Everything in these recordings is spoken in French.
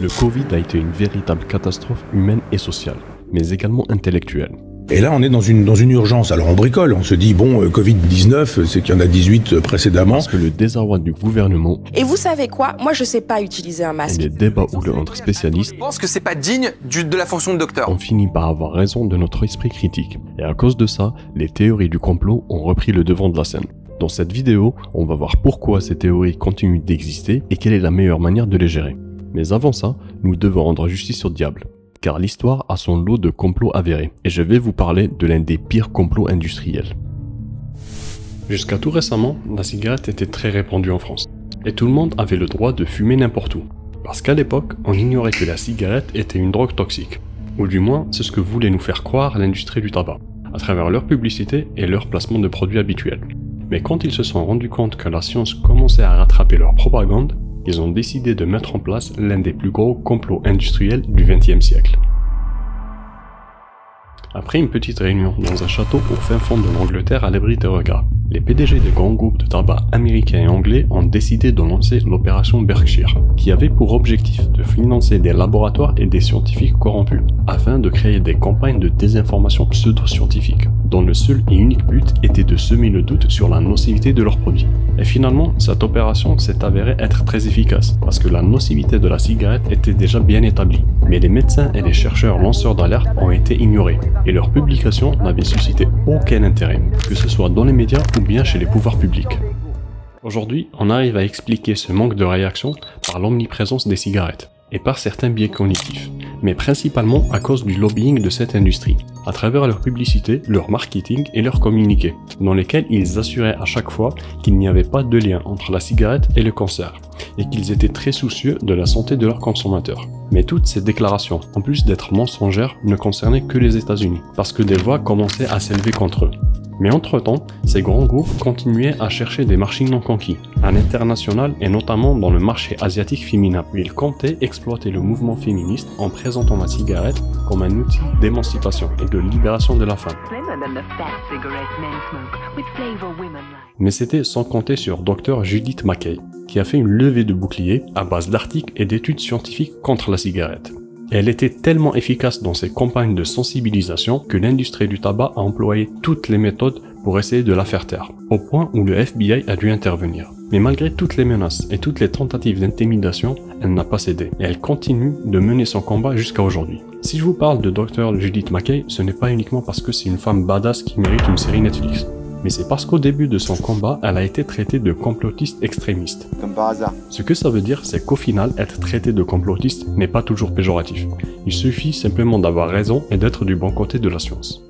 Le Covid a été une véritable catastrophe humaine et sociale, mais également intellectuelle. Et là, on est dans une urgence. Alors on bricole, on se dit, bon, Covid-19, c'est qu'il y en a 18 précédemment. Parce que le désarroi du gouvernement... Et vous savez quoi? Moi, je sais pas utiliser un masque. Et les débats houleux entre spécialistes... Je pense que c'est pas digne de la fonction de docteur. On finit par avoir raison de notre esprit critique. Et à cause de ça, les théories du complot ont repris le devant de la scène. Dans cette vidéo, on va voir pourquoi ces théories continuent d'exister et quelle est la meilleure manière de les gérer. Mais avant ça, nous devons rendre justice au diable. Car l'histoire a son lot de complots avérés, et je vais vous parler de l'un des pires complots industriels. Jusqu'à tout récemment, la cigarette était très répandue en France, et tout le monde avait le droit de fumer n'importe où. Parce qu'à l'époque, on ignorait que la cigarette était une drogue toxique, ou du moins c'est ce que voulait nous faire croire l'industrie du tabac, à travers leur publicité et leur placement de produits habituels. Mais quand ils se sont rendus compte que la science commençait à rattraper leur propagande, ils ont décidé de mettre en place l'un des plus gros complots industriels du XXe siècle. Après une petite réunion dans un château au fin fond de l'Angleterre à l'abri des regards, les PDG des grands groupes de tabac américains et anglais ont décidé de lancer l'opération Berkshire, qui avait pour objectif de financer des laboratoires et des scientifiques corrompus, afin de créer des campagnes de désinformation pseudo-scientifique, dont le seul et unique but était de semer le doute sur la nocivité de leurs produits. Et finalement, cette opération s'est avérée être très efficace, parce que la nocivité de la cigarette était déjà bien établie, mais les médecins et les chercheurs lanceurs d'alerte ont été ignorés, et leurs publications n'avaient suscité aucun intérêt, que ce soit dans les médias ou bien chez les pouvoirs publics. Aujourd'hui, on arrive à expliquer ce manque de réaction par l'omniprésence des cigarettes, et par certains biais cognitifs, mais principalement à cause du lobbying de cette industrie, à travers leur publicité, leur marketing et leurs communiqués, dans lesquels ils assuraient à chaque fois qu'il n'y avait pas de lien entre la cigarette et le cancer, et qu'ils étaient très soucieux de la santé de leurs consommateurs. Mais toutes ces déclarations, en plus d'être mensongères, ne concernaient que les États-Unis, parce que des voix commençaient à s'élever contre eux. Mais entre-temps, ces grands groupes continuaient à chercher des marchés non conquis, à l'international et notamment dans le marché asiatique féminin, où ils comptaient exploiter le mouvement féministe en présentant la cigarette comme un outil d'émancipation et de libération de la femme. Mais c'était sans compter sur Dr Judith MacKay, qui a fait une levée de bouclier à base d'articles et d'études scientifiques contre la cigarette. Elle était tellement efficace dans ses campagnes de sensibilisation que l'industrie du tabac a employé toutes les méthodes pour essayer de la faire taire, au point où le FBI a dû intervenir. Mais malgré toutes les menaces et toutes les tentatives d'intimidation, elle n'a pas cédé, et elle continue de mener son combat jusqu'à aujourd'hui. Si je vous parle de Dr Judith MacKay, ce n'est pas uniquement parce que c'est une femme badass qui mérite une série Netflix. Mais c'est parce qu'au début de son combat, elle a été traitée de complotiste extrémiste. Comme par hasard. Ce que ça veut dire, c'est qu'au final, être traité de complotiste n'est pas toujours péjoratif. Il suffit simplement d'avoir raison et d'être du bon côté de la science.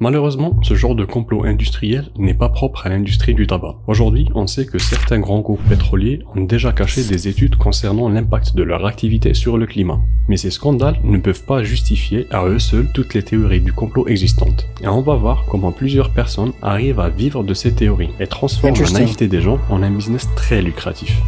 Malheureusement, ce genre de complot industriel n'est pas propre à l'industrie du tabac. Aujourd'hui, on sait que certains grands groupes pétroliers ont déjà caché des études concernant l'impact de leur activité sur le climat. Mais ces scandales ne peuvent pas justifier à eux seuls toutes les théories du complot existantes. Et on va voir comment plusieurs personnes arrivent à vivre de ces théories et transforment la naïveté des gens en un business très lucratif.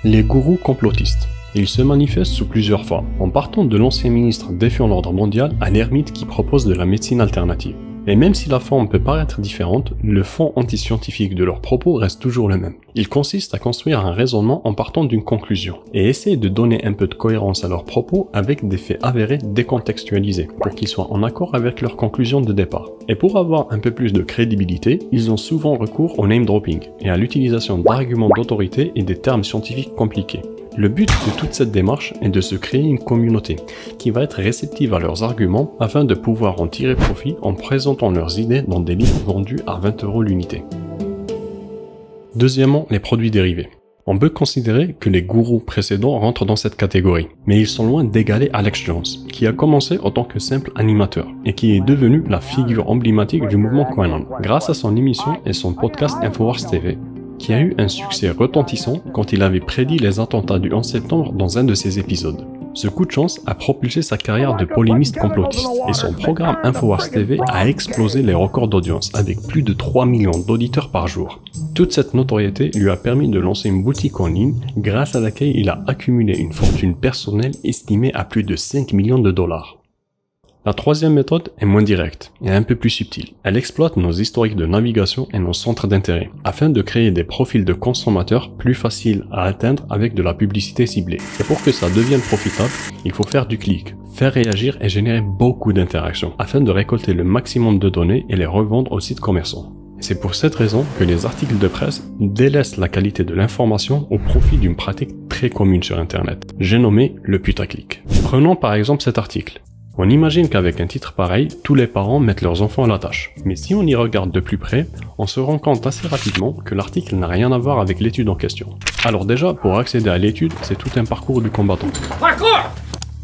Les gourous complotistes. Ils se manifestent sous plusieurs formes, en partant de l'ancien ministre défiant l'ordre mondial à l'ermite qui propose de la médecine alternative. Et même si la forme peut paraître différente, le fond antiscientifique de leurs propos reste toujours le même. Il consiste à construire un raisonnement en partant d'une conclusion, et essayer de donner un peu de cohérence à leurs propos avec des faits avérés décontextualisés, pour qu'ils soient en accord avec leur conclusion de départ. Et pour avoir un peu plus de crédibilité, ils ont souvent recours au name dropping, et à l'utilisation d'arguments d'autorité et des termes scientifiques compliqués. Le but de toute cette démarche est de se créer une communauté qui va être réceptive à leurs arguments afin de pouvoir en tirer profit en présentant leurs idées dans des livres vendus à 20 € l'unité. Deuxièmement, les produits dérivés. On peut considérer que les gourous précédents rentrent dans cette catégorie, mais ils sont loin d'égaler Alex Jones, qui a commencé en tant que simple animateur, et qui est devenu la figure emblématique du mouvement QAnon, grâce à son émission et son podcast InfoWars TV, qui a eu un succès retentissant quand il avait prédit les attentats du 11 septembre dans un de ses épisodes. Ce coup de chance a propulsé sa carrière de polémiste complotiste, et son programme InfoWars TV a explosé les records d'audience avec plus de 3 millions d'auditeurs par jour. Toute cette notoriété lui a permis de lancer une boutique en ligne grâce à laquelle il a accumulé une fortune personnelle estimée à plus de 5 millions de dollars. La troisième méthode est moins directe et un peu plus subtile. Elle exploite nos historiques de navigation et nos centres d'intérêt, afin de créer des profils de consommateurs plus faciles à atteindre avec de la publicité ciblée. Et pour que ça devienne profitable, il faut faire du clic, faire réagir et générer beaucoup d'interactions, afin de récolter le maximum de données et les revendre aux sites commerçants. C'est pour cette raison que les articles de presse délaissent la qualité de l'information au profit d'une pratique très commune sur Internet. J'ai nommé le putaclic. Prenons par exemple cet article. On imagine qu'avec un titre pareil, tous les parents mettent leurs enfants à la tâche. Mais si on y regarde de plus près, on se rend compte assez rapidement que l'article n'a rien à voir avec l'étude en question. Alors déjà, pour accéder à l'étude, c'est tout un parcours du combattant.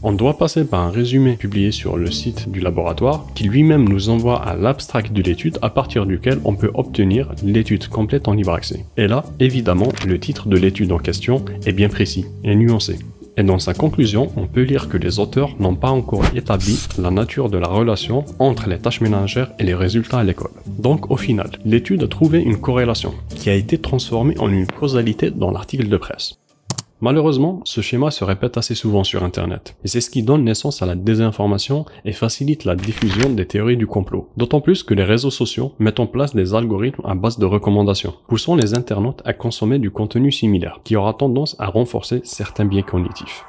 On doit passer par un résumé publié sur le site du laboratoire qui lui-même nous envoie à l'abstract de l'étude à partir duquel on peut obtenir l'étude complète en libre accès. Et là, évidemment, le titre de l'étude en question est bien précis et nuancé. Et dans sa conclusion, on peut lire que les auteurs n'ont pas encore établi la nature de la relation entre les tâches ménagères et les résultats à l'école. Donc au final, l'étude a trouvé une corrélation qui a été transformée en une causalité dans l'article de presse. Malheureusement, ce schéma se répète assez souvent sur Internet, et c'est ce qui donne naissance à la désinformation et facilite la diffusion des théories du complot. D'autant plus que les réseaux sociaux mettent en place des algorithmes à base de recommandations, poussant les internautes à consommer du contenu similaire, qui aura tendance à renforcer certains biais cognitifs.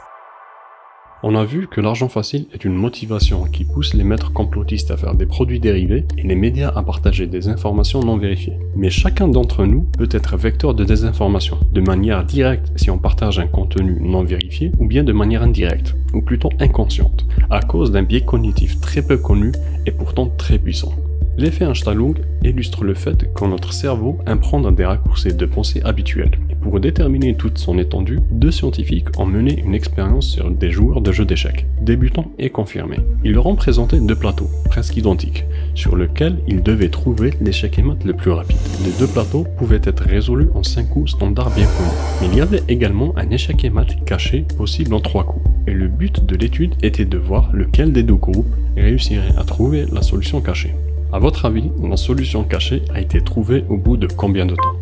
On a vu que l'argent facile est une motivation qui pousse les maîtres complotistes à faire des produits dérivés et les médias à partager des informations non vérifiées. Mais chacun d'entre nous peut être vecteur de désinformation, de manière directe si on partage un contenu non vérifié, ou bien de manière indirecte, ou plutôt inconsciente, à cause d'un biais cognitif très peu connu et pourtant très puissant. L'effet Einstein illustre le fait que notre cerveau imprend des raccourcis de pensée habituels. Et pour déterminer toute son étendue, 2 scientifiques ont mené une expérience sur des joueurs de jeux d'échecs, débutants et confirmés. Ils leur ont présenté 2 plateaux, presque identiques, sur lesquels ils devaient trouver l'échec et mat le plus rapide. Les 2 plateaux pouvaient être résolus en 5 coups standards bien connus. Mais il y avait également un échec et mat caché possible en 3 coups. Et le but de l'étude était de voir lequel des 2 groupes réussirait à trouver la solution cachée. À votre avis, la solution cachée a été trouvée au bout de combien de temps?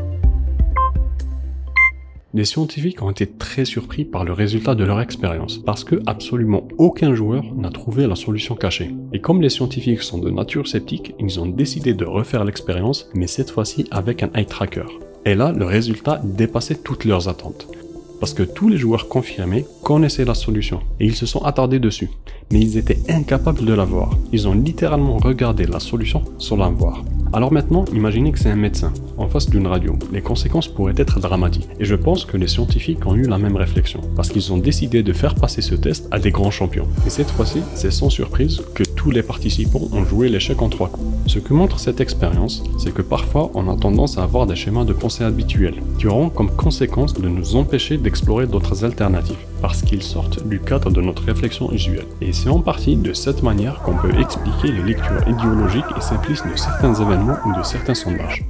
Les scientifiques ont été très surpris par le résultat de leur expérience, parce que absolument aucun joueur n'a trouvé la solution cachée. Et comme les scientifiques sont de nature sceptique, ils ont décidé de refaire l'expérience, mais cette fois-ci avec un eye tracker. Et là, le résultat dépassait toutes leurs attentes. Parce que tous les joueurs confirmés connaissaient la solution, et ils se sont attardés dessus. Mais ils étaient incapables de la voir. Ils ont littéralement regardé la solution sans la voir. Alors maintenant, imaginez que c'est un médecin, en face d'une radio. Les conséquences pourraient être dramatiques. Et je pense que les scientifiques ont eu la même réflexion, parce qu'ils ont décidé de faire passer ce test à des grands champions. Et cette fois-ci, c'est sans surprise que tous les participants ont joué l'échec en 3 coups. Ce que montre cette expérience, c'est que parfois on a tendance à avoir des schémas de pensée habituels, qui auront comme conséquence de nous empêcher d'explorer d'autres alternatives, parce qu'ils sortent du cadre de notre réflexion usuelle. Et c'est en partie de cette manière qu'on peut expliquer les lectures idéologiques et simplistes de certains événements ou de certains sondages.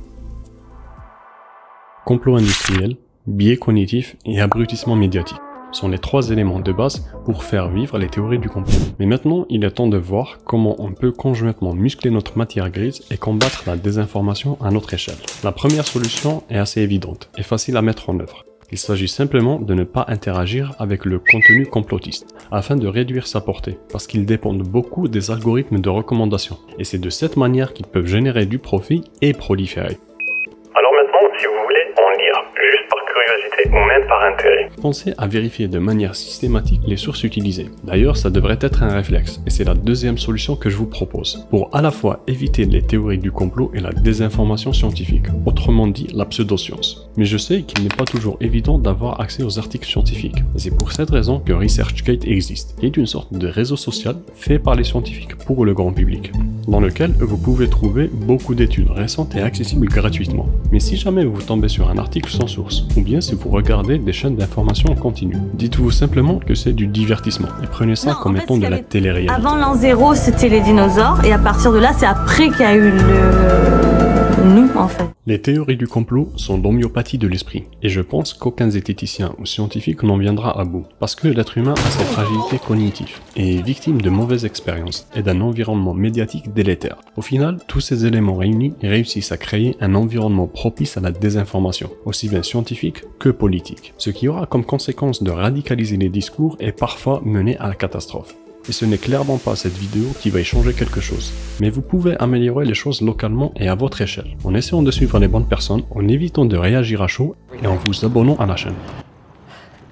Complot industriel, biais cognitif et abrutissement médiatique sont les 3 éléments de base pour faire vivre les théories du complot. Mais maintenant, il est temps de voir comment on peut conjointement muscler notre matière grise et combattre la désinformation à notre échelle. La première solution est assez évidente et facile à mettre en œuvre. Il s'agit simplement de ne pas interagir avec le contenu complotiste, afin de réduire sa portée, parce qu'ils dépendent beaucoup des algorithmes de recommandation, et c'est de cette manière qu'ils peuvent générer du profit et proliférer. Alors maintenant, si vous voulez en lire, juste par curiosité ou même par intérêt, pensez à vérifier de manière systématique les sources utilisées. D'ailleurs, ça devrait être un réflexe, et c'est la deuxième solution que je vous propose, pour à la fois éviter les théories du complot et la désinformation scientifique, autrement dit la pseudoscience. Mais je sais qu'il n'est pas toujours évident d'avoir accès aux articles scientifiques, et c'est pour cette raison que ResearchGate existe, qui est une sorte de réseau social fait par les scientifiques pour le grand public, dans lequel vous pouvez trouver beaucoup d'études récentes et accessibles gratuitement. Mais si jamais vous tombez sur un article sans source, ou bien si vous regardez des chaînes d'information en continu, dites-vous simplement que c'est du divertissement, et prenez ça comme étant de la télé-réalité. Avant l'an 0, c'était les dinosaures, et à partir de là, c'est après qu'il y a eu nous, en fait. Les théories du complot sont l'homéopathie de l'esprit, et je pense qu'aucun zététicien ou scientifique n'en viendra à bout, parce que l'être humain a ses fragilités cognitives, et est victime de mauvaises expériences, et d'un environnement médiatique délétère. Au final, tous ces éléments réunis réussissent à créer un environnement propice à la désinformation, aussi bien scientifique que politique, ce qui aura comme conséquence de radicaliser les discours et parfois mener à la catastrophe. Et ce n'est clairement pas cette vidéo qui va y changer quelque chose. Mais vous pouvez améliorer les choses localement et à votre échelle, en essayant de suivre les bonnes personnes, en évitant de réagir à chaud et en vous abonnant à la chaîne.